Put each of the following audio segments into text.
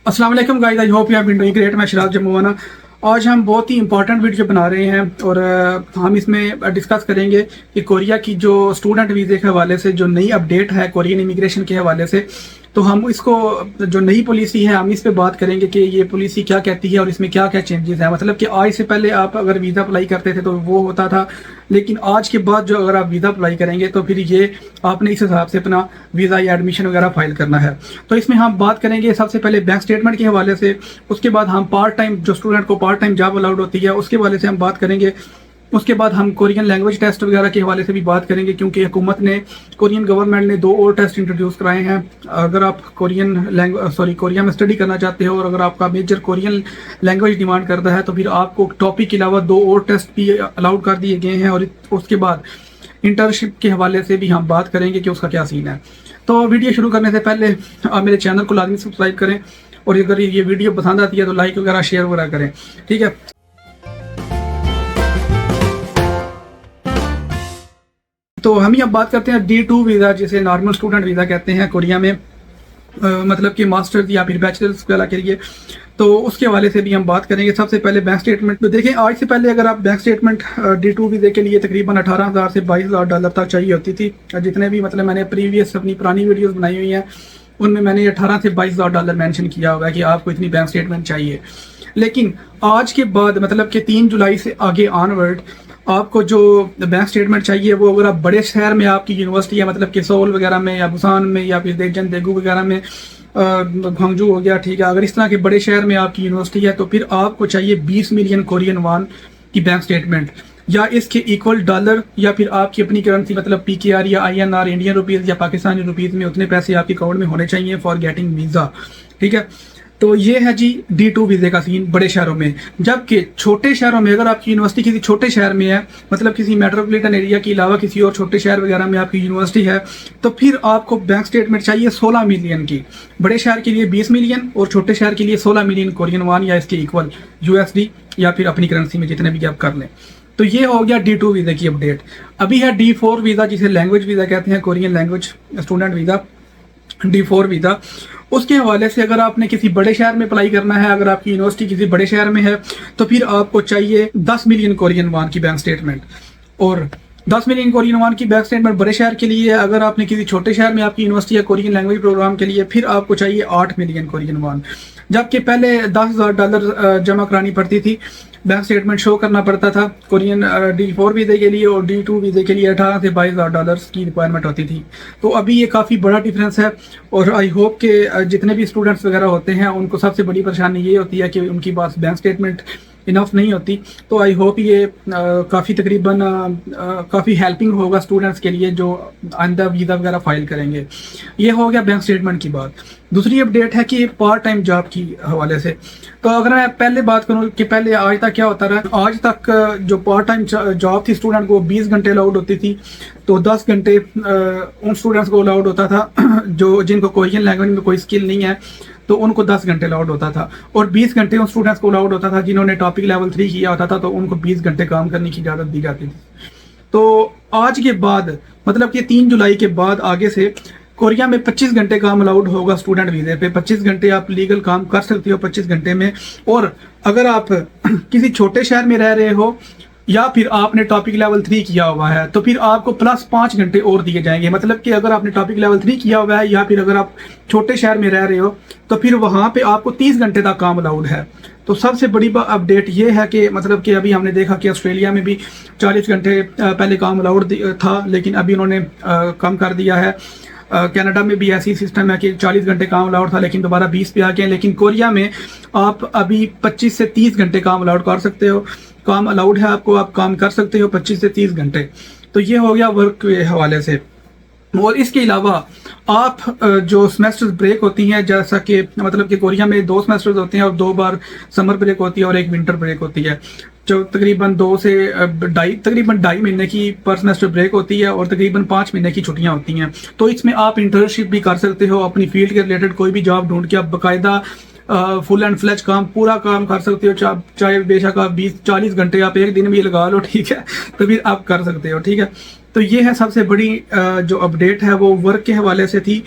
अस्सलाम वालेकुम guys, I hope you have been doing great. मैं शिराज जम्मुवाना। आज हम बहुत ही इंपॉर्टेंट वीडियो बना रहे हैं और हम इसमें डिस्कस करेंगे कि कोरिया की जो स्टूडेंट वीज़े के हवाले से जो नई अपडेट है कोरियन इमिग्रेशन के हवाले से, तो हम इसको जो नई पॉलिसी है हम इस पे बात करेंगे कि ये पॉलिसी क्या कहती है और इसमें क्या क्या चेंजेस हैं। मतलब कि आज से पहले आप अगर वीज़ा अप्लाई करते थे तो वो होता था, लेकिन आज के बाद जो अगर आप वीज़ा अप्लाई करेंगे तो फिर ये आपने इस हिसाब से अपना वीज़ा या एडमिशन वगैरह फाइल करना है। तो इसमें हम बात करेंगे सबसे पहले बैंक स्टेटमेंट के हवाले से, उसके बाद हम पार्ट टाइम जो स्टूडेंट को पार्ट टाइम जॉब अलाउड होती है उसके हवाले से हम बात करेंगे। उसके बाद हम कोरियन लैंग्वेज टेस्ट वगैरह के हवाले से भी बात करेंगे, क्योंकि हुकूमत ने कोरियन गवर्नमेंट ने 2 और टेस्ट इंट्रोड्यूस कराए हैं। अगर आप कोरिया में स्टडी करना चाहते हो और अगर आपका मेजर कोरियन लैंग्वेज डिमांड करता है तो फिर आपको टॉपिक के अलावा 2 और टेस्ट भी अलाउड कर दिए गए हैं। और उसके बाद इंटर्नशिप के हवाले से भी हम बात करेंगे कि उसका क्या सीन है। तो वीडियो शुरू करने से पहले आप मेरे चैनल को लाजमी सब्सक्राइब करें और अगर ये वीडियो पसंद आती है तो लाइक वगैरह शेयर वगैरह करें, ठीक है। तो हम ही अब बात करते हैं D2 वीज़ा, जिसे नॉर्मल स्टूडेंट वीज़ा कहते हैं कोरिया में, मतलब कि मास्टर्स या फिर बैचलर्स वगैरह के लिए। तो उसके हवाले से भी हम बात करेंगे। सबसे पहले बैंक स्टेटमेंट तो देखें, आज से पहले अगर आप बैंक स्टेटमेंट D2 वीज़े के लिए तकरीबन 18,000 से 22,000 डॉलर तक चाहिए होती थी। जितने भी मतलब मैंने प्रीवियस अपनी पुरानी वीडियोस बनाई हुई हैं उनमें मैंने 18 से 22,000 डॉलर मेंशन किया होगा कि आपको इतनी बैंक स्टेटमेंट चाहिए। लेकिन आज के बाद मतलब कि 3 जुलाई से आगे ऑनवर्ड आपको जो बैंक स्टेटमेंट चाहिए वो अगर आप बड़े शहर में आपकी यूनिवर्सिटी है, मतलब कि सोल वगैरह में या बुसान में या फिर देगजन देगू वगैरह में, ग्वांगजू हो गया, ठीक है, अगर इस तरह के बड़े शहर में आपकी यूनिवर्सिटी है तो फिर आपको चाहिए 20 मिलियन कोरियन वॉन की बैंक स्टेटमेंट या इसके इक्वल डॉलर, या फिर आपकी अपनी करेंसी मतलब PKR या INR इंडियन रुपीज़ या पाकिस्तानी रुपीज़ में उतने पैसे आपके अकाउंट में होने चाहिए फॉर गेटिंग वीज़ा, ठीक है। तो ये है जी D2 वीज़े का सीन बड़े शहरों में। जबकि छोटे शहरों में अगर आपकी यूनिवर्सिटी किसी छोटे शहर में है, मतलब किसी मेट्रोपॉलिटन एरिया के अलावा किसी और छोटे शहर वगैरह में आपकी यूनिवर्सिटी है, तो फिर आपको बैंक स्टेटमेंट चाहिए 16 मिलियन की। बड़े शहर के लिए 20 मिलियन और छोटे शहर के लिए 16 मिलियन कोरियन वॉन या इसके इक्वल USD या फिर अपनी करेंसी में जितने भी आप कर लें। तो ये हो गया D2 वीज़ा की अपडेट। अभी है D4 वीज़ा, जिसे लैंग्वेज वीज़ा कहते हैं, Korean language student visa D4 visa. उसके हवाले से अगर आपने किसी बड़े शहर में अप्लाई करना है, अगर आपकी यूनिवर्सिटी किसी बड़े शहर में है, तो फिर आपको चाहिए 10 मिलियन कोरियन वॉन की बैंक स्टेटमेंट। और 10 मिलियन कोरियन वॉन की बैंक स्टेटमेंट बड़े शहर के लिए। अगर आपने किसी छोटे शहर में आपकी यूनिवर्सिटी है कोरियन लैंग्वेज प्रोग्राम के लिए, फिर आपको चाहिए 8 मिलियन कोरियन वॉन। जबकि पहले 10,000 डॉलर जमा करानी पड़ती थी, बैंक स्टेटमेंट शो करना पड़ता था कोरियन D4 वीज़े के लिए, और D2 वीज़े के लिए 18 से 22,000 डॉलर की रिक्वायरमेंट होती थी। तो अभी ये काफ़ी बड़ा डिफरेंस है और आई होप कि जितने भी स्टूडेंट्स वगैरह होते हैं उनको सबसे बड़ी परेशानी ये होती है कि उनकी पास बैंक स्टेटमेंट इनफ नहीं होती। तो आई होप ये काफ़ी तकरीबन काफ़ी हेल्पिंग होगा स्टूडेंट्स के लिए जो आइंदा वीज़ा वगैरह फाइल करेंगे। ये हो गया बैंक स्टेटमेंट की बात। दूसरी अपडेट है कि पार्ट टाइम जॉब की हवाले से। तो अगर मैं पहले बात करूं कि पहले आज तक क्या होता रहा, आज तक जो पार्ट टाइम जॉब थी स्टूडेंट को 20 घंटे अलाउड होती थी। तो 10 घंटे उन स्टूडेंट्स को अलाउड होता था जो जिनको कोरियन लैंग्वेज में कोई स्किल नहीं है, तो उनको 10 घंटे अलाउड होता था। और 20 घंटे उन स्टूडेंट्स को अलाउड होता था जिन्होंने टॉपिक लेवल 3 किया होता था, तो उनको 20 घंटे काम करने की इजाज़त दी जाती थी। तो आज के बाद मतलब कि 3 जुलाई के बाद आगे से कोरिया में 25 घंटे काम अलाउड होगा स्टूडेंट वीज़े पे। 25 घंटे आप लीगल काम कर सकते हो 25 घंटे में। और अगर आप किसी छोटे शहर में रह रहे हो या फिर आपने टॉपिक लेवल 3 किया हुआ है तो फिर आपको प्लस 5 घंटे और दिए जाएंगे। मतलब कि अगर आपने टॉपिक लेवल 3 किया हुआ है या फिर अगर आप छोटे शहर में रह रहे हो तो फिर वहाँ पे आपको 30 घंटे तक काम अलाउड है। तो सबसे बड़ी अपडेट ये है कि मतलब कि अभी हमने देखा कि ऑस्ट्रेलिया में भी 40 घंटे पहले काम अलाउड था, लेकिन अभी उन्होंने कम कर दिया है। कनाडा में भी ऐसी सिस्टम है कि 40 घंटे काम अलाउड था लेकिन दोबारा 20 पे आ गए। लेकिन कोरिया में आप अभी 25 से 30 घंटे काम अलाउड कर सकते हो, काम अलाउड है आपको, आप काम कर सकते हो 25 से 30 घंटे। तो ये हो गया वर्क के हवाले से। और इसके अलावा आप जो सेमेस्टर्स ब्रेक होती हैं, जैसा कि मतलब कि कोरिया में 2 सेमेस्टर्स होते हैं और 2 बार समर ब्रेक होती है और 1 विंटर ब्रेक होती है, जो तकरीबन 2 से तकरीबन 2.5 महीने की पर सेमेस्टर ब्रेक होती है और तकरीबन 5 महीने की छुट्टियां होती हैं। तो इसमें आप इंटर्नशिप भी कर सकते हो, अपनी फील्ड के रिलेटेड कोई भी जॉब ढूंढ के आप बाकायदा फुल एंड फ्लेज काम पूरा काम कर सकते हो। चाहे बेशक आप 20-40 घंटे आप एक दिन भी लगा लो, ठीक है, तो फिर आप कर सकते हो, ठीक है। तो ये है सबसे बड़ी जो अपडेट है वो वर्क के हवाले से थी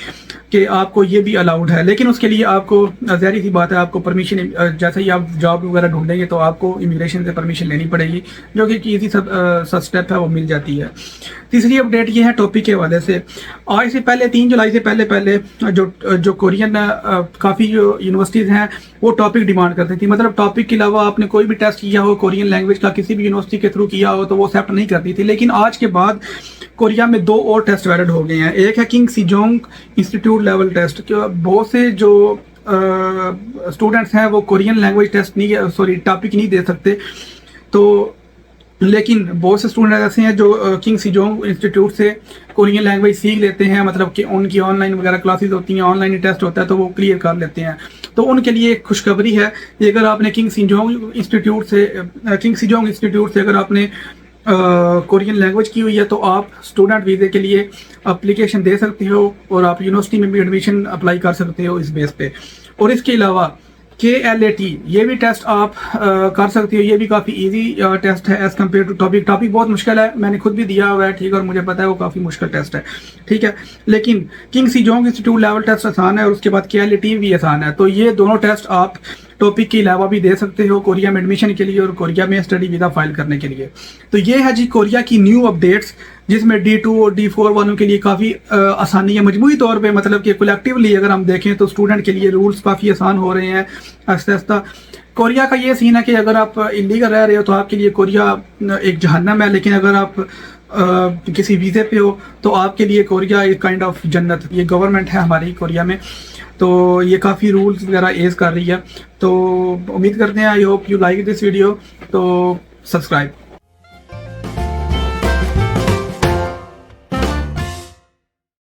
कि आपको ये भी अलाउड है, लेकिन उसके लिए आपको ज़ाहिर सी बात है आपको परमिशन, जैसे ही आप जॉब वगैरह ढूंढेंगे तो आपको इमिग्रेशन से परमिशन लेनी पड़ेगी, जो कि ईजी सब स्टेप है वो मिल जाती है। तीसरी अपडेट ये है टॉपिक के हवाले से। आज से पहले 3 जुलाई से पहले जो कोरियन काफ़ी जो यूनिवर्सिटीज़ हैं वो टॉपिक डिमांड करती थी, मतलब टॉपिक के अलावा आपने कोई भी टेस्ट किया हो कोरियन लैंग्वेज का किसी भी यूनिवर्सिटी के थ्रू किया हो तो वो एक्सेप्ट नहीं करती थी। लेकिन आज के बाद कोरिया में 2 और टेस्ट वैलिड हो गए हैं। एक है किंग सिजोंग इंस्टीट्यूट लेवल टेस्ट, बहुत से जो स्टूडेंट्स हैं वो कोरियन लैंग्वेज टेस्ट नहीं टॉपिक नहीं दे सकते, तो लेकिन बहुत से स्टूडेंट ऐसे हैं जो किंग सिजोंग इंस्टीट्यूट से कोरियन लैंग्वेज सीख लेते हैं, मतलब कि उनकी ऑनलाइन वगैरह क्लासेस होती हैं, ऑनलाइन टेस्ट होता है तो वो क्लियर कर लेते हैं। तो उनके लिए एक खुशखबरी है कि अगर आपने किंग सिजोंग इंस्टीट्यूट से अगर आपने कोरियन लैंग्वेज की हुई है तो आप स्टूडेंट वीज़े के लिए अप्लीकेशन दे सकते हो और आप यूनिवर्सिटी में भी एडमिशन अप्लाई कर सकते हो इस बेस पे। और इसके अलावा KLAT ये भी टेस्ट आप कर सकते हो, ये भी काफ़ी इजी टेस्ट है एज़ कम्पेयर टू टॉपिक बहुत मुश्किल है, मैंने खुद भी दिया हुआ है, ठीक है, और मुझे पता है वो काफ़ी मुश्किल टेस्ट है, ठीक है। लेकिन किंग सिजोंग इंस्टीट्यूट लेवल टेस्ट आसान है और उसके बाद KLAT भी आसान है, तो ये दोनों टेस्ट आप टॉपिक के अलावा भी दे सकते हो कोरिया में एडमिशन के लिए और कोरिया में स्टडी वीज़ा फाइल करने के लिए। तो ये है जी कोरिया की न्यू अपडेट्स, जिसमें D2 और D4 वालों के लिए काफ़ी आसानी है मजमूई तौर पे, मतलब कि कलेक्टिवली अगर हम देखें तो स्टूडेंट के लिए रूल्स काफ़ी आसान हो रहे हैं आहिस्ता आहिस्ता। कोरिया का ये सीन है कि अगर आप इलीगल रह रहे हो तो आपके लिए कोरिया एक जहन्नम है, लेकिन अगर आप किसी वीज़े पे हो तो आपके लिए कोरिया एक काइंड ऑफ जन्नत। ये गवर्नमेंट है हमारी कोरिया में, तो ये काफ़ी रूल्स वगैरह एज कर रही है। तो उम्मीद करते हैं आई hope you like this video, तो सब्सक्राइब।